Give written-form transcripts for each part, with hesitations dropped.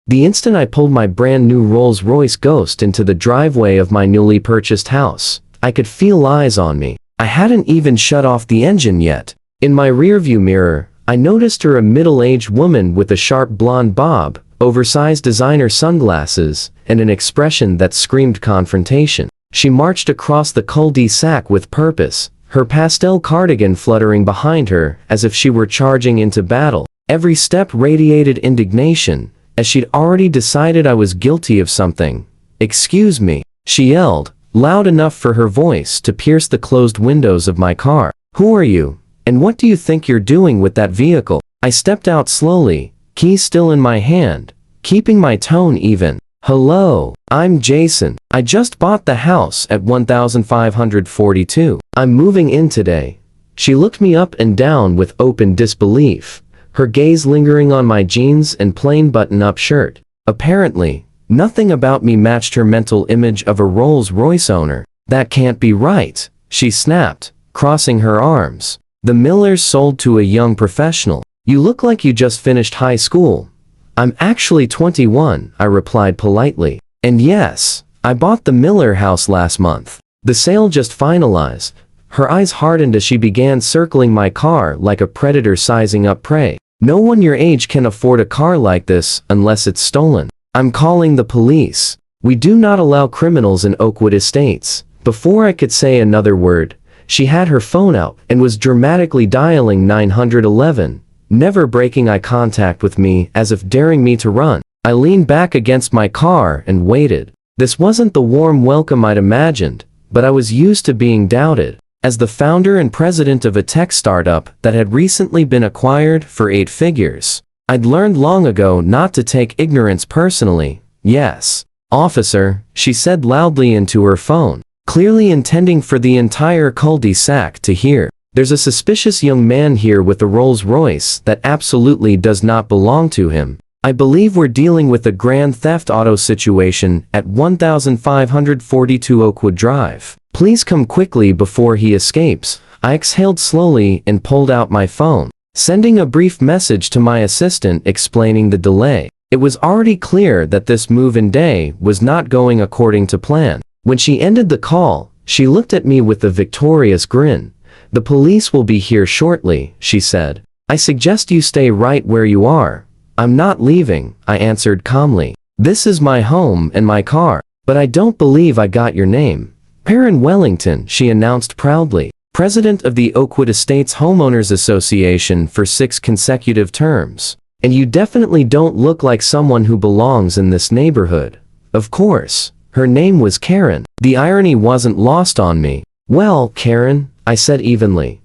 The instant I pulled my brand new Rolls-Royce Ghost into the driveway of my newly purchased house, I could feel eyes on me. I hadn't even shut off the engine yet. In my rearview mirror, I noticed her, a middle-aged woman with a sharp blonde bob, oversized designer sunglasses, and an expression that screamed confrontation. She marched across the cul-de-sac with purpose, her pastel cardigan fluttering behind her as if she were charging into battle. Every step radiated indignation, as she'd already decided I was guilty of something. "Excuse me," she yelled, loud enough for her voice to pierce the closed windows of my car. "Who are you? And what do you think you're doing with that vehicle?" I stepped out slowly, keys still in my hand, keeping my tone even. "Hello, I'm Jason. I just bought the house at 1542. I'm moving in today." She looked me up and down with open disbelief, her gaze lingering on my jeans and plain button-up shirt. Apparently, nothing about me matched her mental image of a Rolls-Royce owner. "That can't be right," she snapped, crossing her arms. "The Millers sold to a young professional. You look like you just finished high school." "I'm actually 21, I replied politely. "And yes, I bought the Miller house last month. The sale just finalized." Her eyes hardened as she began circling my car like a predator sizing up prey. "No one your age can afford a car like this unless it's stolen. I'm calling the police. We do not allow criminals in Oakwood Estates." Before I could say another word, she had her phone out and was dramatically dialing 911, never breaking eye contact with me as if daring me to run. I leaned back against my car and waited. This wasn't the warm welcome I'd imagined, but I was used to being doubted. As the founder and president of a tech startup that had recently been acquired for 8 figures, I'd learned long ago not to take ignorance personally. "Yes, officer," she said loudly into her phone, clearly intending for the entire cul-de-sac to hear. "There's a suspicious young man here with a Rolls-Royce that absolutely does not belong to him. I believe we're dealing with a grand theft auto situation at 1542 Oakwood Drive. Please come quickly before he escapes." I exhaled slowly and pulled out my phone, sending a brief message to my assistant explaining the delay. It was already clear that this move-in day was not going according to plan. When she ended the call, she looked at me with a victorious grin. "The police will be here shortly," she said. "I suggest you stay right where you are." "I'm not leaving," I answered calmly. "This is my home and my car." "But I don't believe I got your name." "Perrin Wellington," she announced proudly, president of the Oakwood Estates Homeowners Association for 6 consecutive terms. "And you definitely don't look like someone who belongs in this neighborhood." Of course, her name was Karen. The irony wasn't lost on me. "Well, Karen," I said evenly,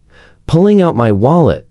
pulling out my wallet,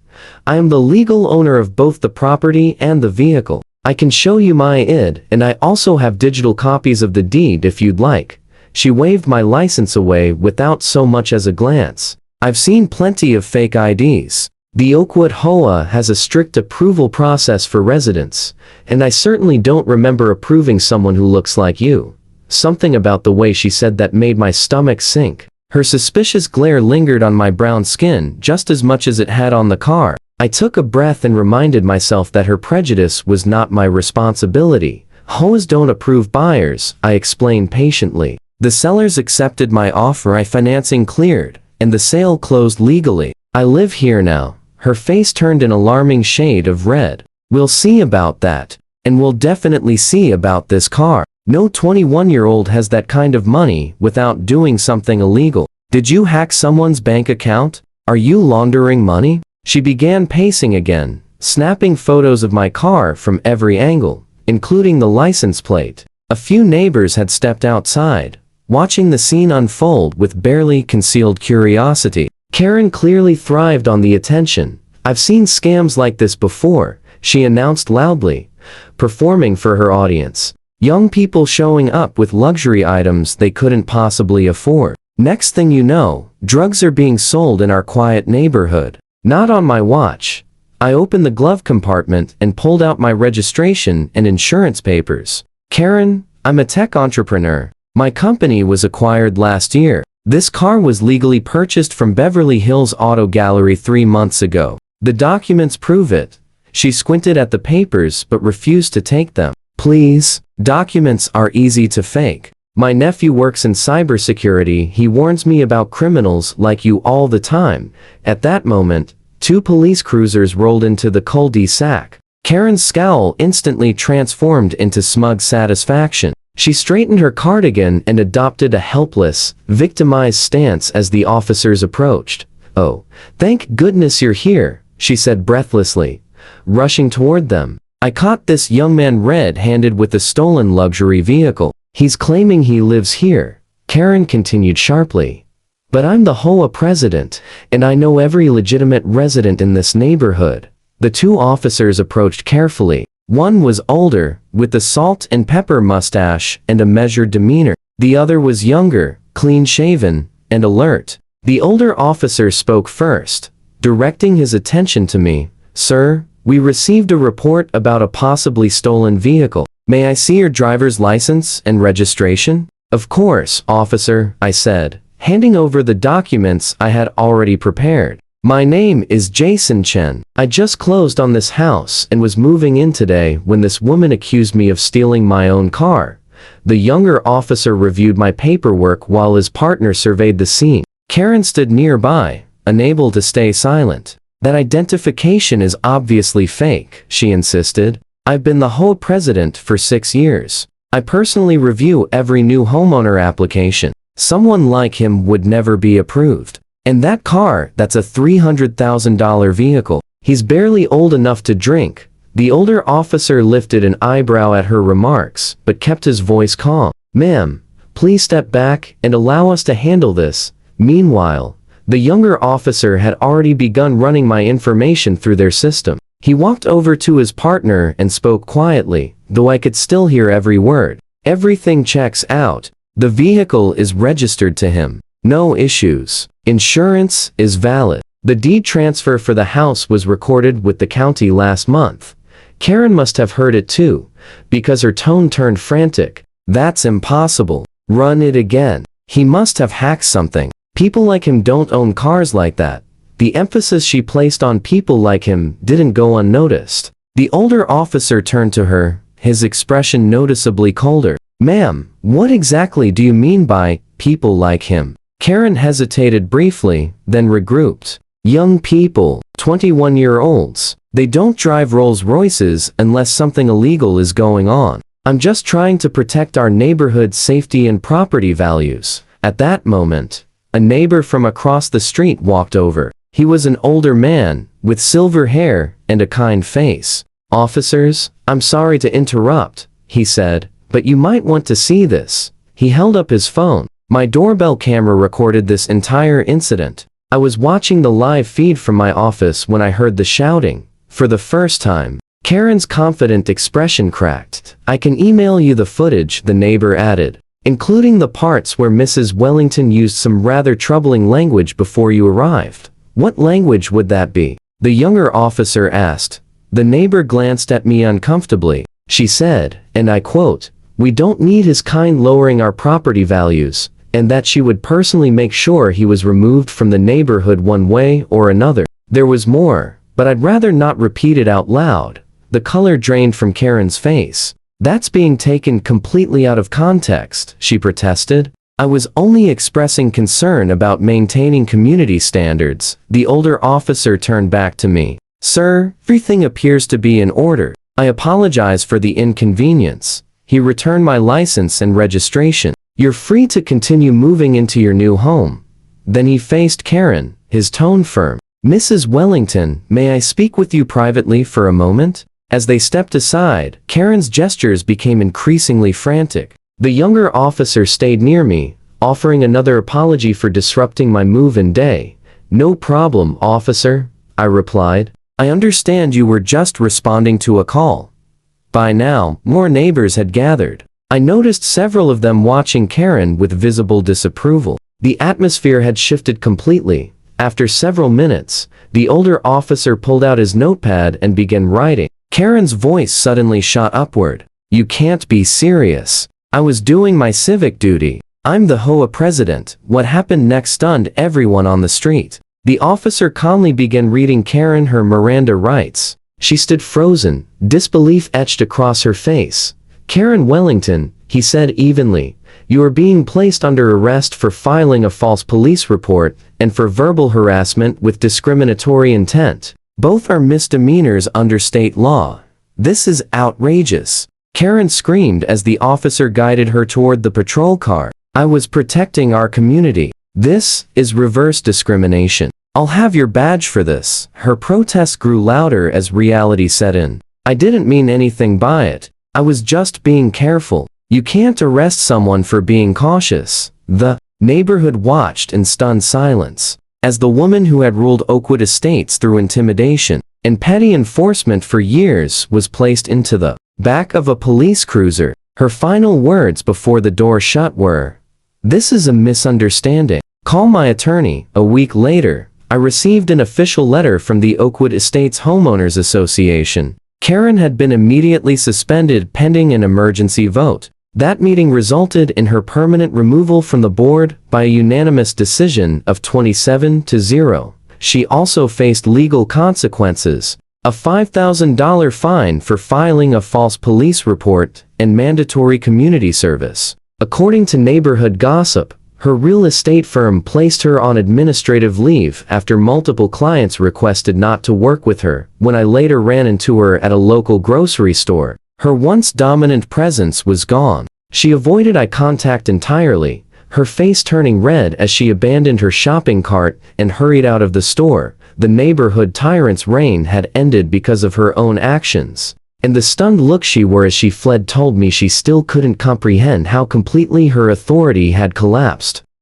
"I am the legal owner of both the property and the vehicle. I can show you my ID, and I also have digital copies of the deed if you'd like." She waved my license away without so much as a glance. "I've seen plenty of fake IDs. The Oakwood HOA has a strict approval process for residents, and I certainly don't remember approving someone who looks like you." Something about the way she said that made my stomach sink. Her suspicious glare lingered on my brown skin just as much as it had on the car. I took a breath and reminded myself that her prejudice was not my responsibility. "HOAs don't approve buyers," I explained patiently. "The sellers accepted my offer, financing cleared, and the sale closed legally. I live here now." Her face turned an alarming shade of red. "We'll see about that. And we'll definitely see about this car. No 21-year-old has that kind of money without doing something illegal. Did you hack someone's bank account? Are you laundering money?" She began pacing again, snapping photos of my car from every angle, including the license plate. A few neighbors had stepped outside, watching the scene unfold with barely concealed curiosity. Karen clearly thrived on the attention. "I've seen scams like this before," she announced loudly, performing for her audience. Young people showing up with luxury items they couldn't possibly afford. "Next thing you know, drugs are being sold in our quiet neighborhood." Not on my watch. I opened the glove compartment and pulled out my registration and insurance papers. "Karen, I'm a tech entrepreneur. My company was acquired last year. This car was legally purchased from Beverly Hills Auto Gallery 3 months ago. The documents prove it." She squinted at the papers but refused to take them. Please? Documents are easy to fake. My nephew works in cybersecurity. He warns me about criminals like you all the time. At that moment, 2 police cruisers rolled into the cul-de-sac. Karen's scowl instantly transformed into smug satisfaction. She straightened her cardigan and adopted a helpless, victimized stance as the officers approached. "Oh, thank goodness you're here," she said breathlessly, rushing toward them. "I caught this young man red-handed with a stolen luxury vehicle. He's claiming he lives here," Karen continued sharply. "But I'm the HOA president, and I know every legitimate resident in this neighborhood." The 2 officers approached carefully. One was older, with a salt and pepper mustache and a measured demeanor. The other was younger, clean-shaven, and alert. The older officer spoke first, directing his attention to me. "Sir, we received a report about a possibly stolen vehicle. May I see your driver's license and registration?" "Of course, officer," I said, handing over the documents I had already prepared. "My name is Jason Chen. I just closed on this house and was moving in today when this woman accused me of stealing my own car." The younger officer reviewed my paperwork while his partner surveyed the scene. Karen stood nearby, unable to stay silent. "That identification is obviously fake," she insisted. "I've been the HOA president for 6 years. I personally review every new homeowner application. Someone like him would never be approved. And that car, that's a $300,000 vehicle. He's barely old enough to drink." The older officer lifted an eyebrow at her remarks, but kept his voice calm. "Ma'am, please step back and allow us to handle this." Meanwhile, the younger officer had already begun running my information through their system. He walked over to his partner and spoke quietly, though I could still hear every word. "Everything checks out. The vehicle is registered to him. No issues. Insurance is valid. The deed transfer for the house was recorded with the county last month." Karen must have heard it too, because her tone turned frantic. "That's impossible. Run it again. He must have hacked something. People like him don't own cars like that." The emphasis she placed on people like him didn't go unnoticed. The older officer turned to her, his expression noticeably colder. "Ma'am, what exactly do you mean by people like him?" Karen hesitated briefly, then regrouped. "Young people, 21-year-olds. They don't drive Rolls-Royces unless something illegal is going on. I'm just trying to protect our neighborhood's safety and property values." At that moment, a neighbor from across the street walked over. He was an older man, with silver hair and a kind face. "Officers, I'm sorry to interrupt," he said, "but you might want to see this." He held up his phone. My doorbell camera recorded this entire incident. I was watching the live feed from my office when I heard the shouting. For the first time, Karen's confident expression cracked. "I can email you the footage," the neighbor added, "including the parts where Mrs. Wellington used some rather troubling language before you arrived." "What language would that be?" the younger officer asked. The neighbor glanced at me uncomfortably. She said, and I quote, "We don't need his kind lowering our property values," and that she would personally make sure he was removed from the neighborhood one way or another. There was more, but I'd rather not repeat it out loud. The color drained from Karen's face. "That's being taken completely out of context," she protested. "I was only expressing concern about maintaining community standards." The older officer turned back to me. "Sir, everything appears to be in order. I apologize for the inconvenience." He returned my license and registration. "You're free to continue moving into your new home." Then he faced Karen, his tone firm. "Mrs. Wellington, may I speak with you privately for a moment?" As they stepped aside, Karen's gestures became increasingly frantic. The younger officer stayed near me, offering another apology for disrupting my move-in day. "No problem, officer," I replied. "I understand you were just responding to a call." By now, more neighbors had gathered. I noticed several of them watching Karen with visible disapproval. The atmosphere had shifted completely. After several minutes, the older officer pulled out his notepad and began writing. Karen's voice suddenly shot upward. "You can't be serious. I was doing my civic duty. I'm the HOA president." What happened next stunned everyone on the street. The officer calmly began reading Karen her Miranda rights. She stood frozen, disbelief etched across her face. Karen Wellington, he said evenly, you are being placed under arrest for filing a false police report and for verbal harassment with discriminatory intent. Both are misdemeanors under state law. This is outrageous. Karen screamed as the officer guided her toward the patrol car. I was protecting our community. This is reverse discrimination. I'll have your badge for this. Her protest grew louder as reality set in. I didn't mean anything by it. I was just being careful. You can't arrest someone for being cautious. The neighborhood watched in stunned silence as the woman who had ruled Oakwood Estates through intimidation and petty enforcement for years was placed into the back of a police cruiser. Her final words before the door shut were, "This is a misunderstanding. Call my attorney." A week later, I received an official letter from the Oakwood Estates Homeowners Association. Karen had been immediately suspended pending an emergency vote. That meeting resulted in her permanent removal from the board by a unanimous decision of 27-0. She also faced legal consequences, a $5,000 fine for filing a false police report, and mandatory community service. According to neighborhood gossip, her real estate firm placed her on administrative leave after multiple clients requested not to work with her. When I later ran into her at a local grocery store, her once dominant presence was gone. She avoided eye contact entirely, her face turning red as she abandoned her shopping cart and hurried out of the store. The neighborhood tyrant's reign had ended because of her own actions. And the stunned look she wore as she fled told me she still couldn't comprehend how completely her authority had collapsed.